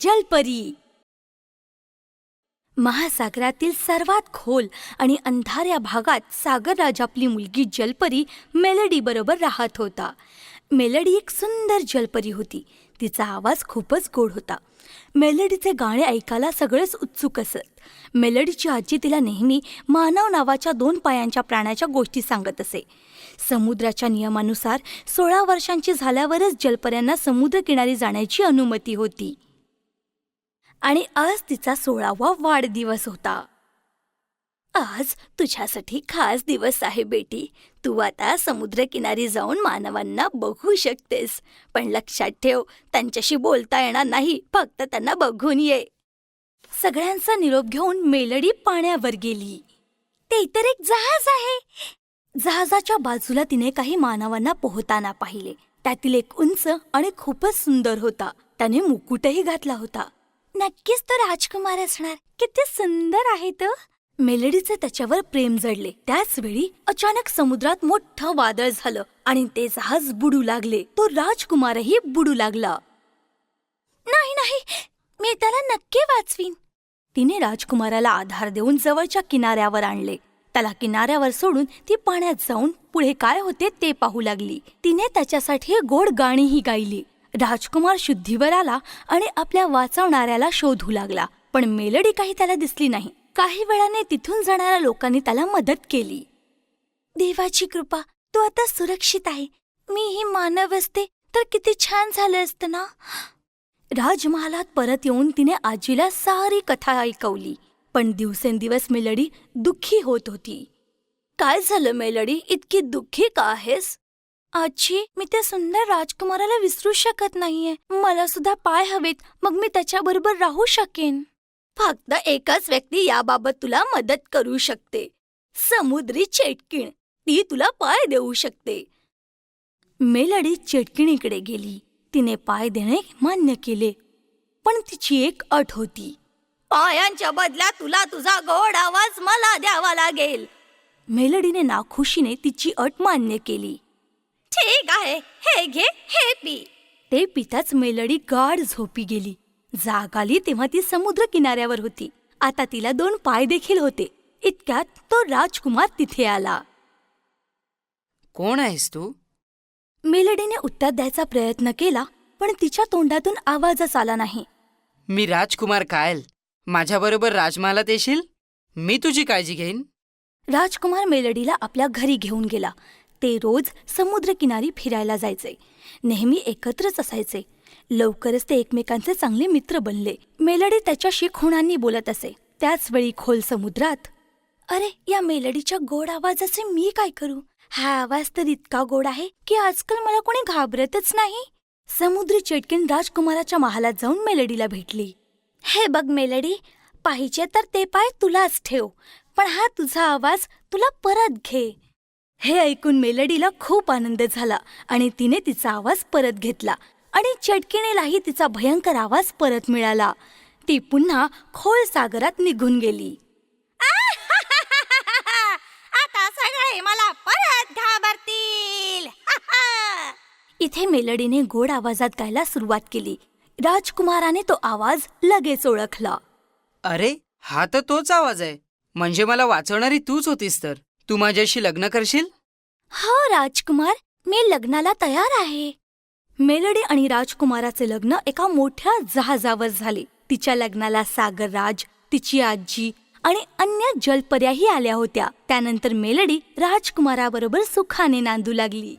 जलपरी. महासागरातील सर्वात खोल आणि अंधाऱ्या भागात सागरराज आपली मुलगी जलपरी मेलडी बरोबर राहत होता. मेलडी एक सुंदर जलपरी होती. तिचा आवाज खूपच गोड होता. मेलडीचे गाणे ऐकायला सगळेच उत्सुक असत. मेलडीची आजी तिला नेहमी मानव नावाच्या 2 पायांच्या प्राण्याच्या गोष्टी सांगत असे. समुद्राच्या नियमानुसार 16 वर्षांची झाल्यावरच जलपऱ्यांना समुद्रकिनारी जाण्याची अनुमती होती. आणि आज तिचा 16वा वाढदिवस होता. आज तुझ्यासाठी खास दिवस आहे बेटी. तू आता समुद्रकिनारी जाऊन मानवांना बघू शकतेस. पण लक्षात ठेव, त्यांच्याशी बोलता येणार नाही, फक्त त्यांना बघून ये. सगळ्यांचा निरोप घेऊन मेलडी पाण्यावर गेली. ते तर एक जहाज आहे. जहाजाच्या बाजूला तिने काही मानवांना पोहताना पाहिले. त्यातील एक उंच आणि खूपच सुंदर होता. त्याने मुकुटही घातला होता. नक्कीच तो राजकुमार असणार. किती सुंदर आहे तो. मेलडीचे त्याच्यावर प्रेम जडले. त्याच वेळी अचानक समुद्रात मोठं वादळ झालं आणि ते जहाज बुडू लागले. तो राजकुमारही बुडू लागला. नाही नाही, मी त्याला नक्की वाचवीन. तिने राजकुमाराला आधार देऊन जवळच्या किनाऱ्यावर आणले. त्याला किनाऱ्यावर सोडून ती पाण्यात जाऊन पुढे काय होते ते पाहू लागली. तिने त्याच्यासाठी गोड गाणीही गायली. राजकुमार शुद्धीवर आला आणि आपल्या वाचवणाऱ्याला शोधू लागला. पण मेलडी काही त्याला दिसली नाही. काही वेळाने तिथून जाणाऱ्या लोकांनी त्याला मदत केली. देवाची कृपा, तू आता सुरक्षित आहे. मीही मानव असते तर किती छान झालं असतं ना. राजमहालात परत येऊन तिने आजीला सारी कथा ऐकवली. पण दिवसेंदिवस मेलडी दुःखी होत होती. काय झालं मेलडी, इतकी दुःखी का आहेस? आजी, मी त्या सुंदर राजकुमाराला विसरू शकत नाहीये. मला सुद्धा पाय हवेत, मग मी त्याच्याबरोबर राहू शकेन. फक्त एकच व्यक्ती याबाबत तुला मदत करू शकते, समुद्री चेटकीण. ती तुला पाय देऊ शकते. मेलडी चेटकिणीकडे गेली. तिने पाय देणे मान्य केले. पण तिची एक अट होती. पायांच्या बदल्यात तुला तुझा गोड आवाज मला द्यावा लागेल. मेलडीने नाखुशीने तिची अट मान्य केली. ठीक आहे, हे घे, हे पी. ते पिताच मेलडी गाढ झोपी गेली. जाग आली तेव्हा ती समुद्र किनाऱ्यावर होती. आता तिला 2 पाय देखील होते. इतक्यात तो राजकुमार तिथे आला. कोण आहेस तू? मेलडीने उत्तर द्यायचा प्रयत्न केला, पण तिच्या तोंडातून आवाजच आला नाही. मी राजकुमार कायल. माझ्याबरोबर राजमहालात येशील? मी तुझी काळजी घेईन. राजकुमार मेलडीला आपल्या घरी घेऊन गेला. ते रोज समुद्रकिनारी फिरायला जायचे. नेहमी एकत्रच असायचे. लवकरच ते एकमेकांचे चांगले मित्र बनले. मेलडी त्याच्याशी खुणांनी बोलत असे. त्याच वेळी खोल समुद्रात, अरे, या मेलडीच्या गोड आवाजाचे मी काय करू? हा आवाज तर इतका गोड आहे की आजकाल मला कोणी घाबरतच नाही. समुद्री चेटकीण राजकुमाराच्या महालात जाऊन मेलडीला भेटली. हे बघ मेलडी, पाहिजे तर ते पाय तुलाच ठेव, पण हा तुझा आवाज तुला परत घे. हे ऐकून मेलडीला खूप आनंद झाला आणि तिने तिचा आवाज परत घेतला आणि चेटकिणीलाही तिचा भयंकर आवाज परत मिळाला. ती पुन्हा खोल सागरात निघून गेली. आता सगळे मला परत घाबरतील. इथे मेलडीने गोड आवाजात गायला सुरुवात केली. राजकुमाराने तो आवाज लगेच ओळखला. अरे, हा तर तोच आवाज आहे. म्हणजे मला वाचवणारी तूच होतीस तर. तू माझ्याशी लग्न करशील? हो राजकुमार, मी लग्नाला तयार आहे. मेलडी आणि राजकुमाराचे लग्न एका मोठ्या जहाजावर झाले. तिच्या लग्नाला सागरराज, तिची आजी आणि अन्य जलपर्याही आल्या होत्या. त्यानंतर मेलडी राजकुमाराबरोबर सुखाने नांदू लागली.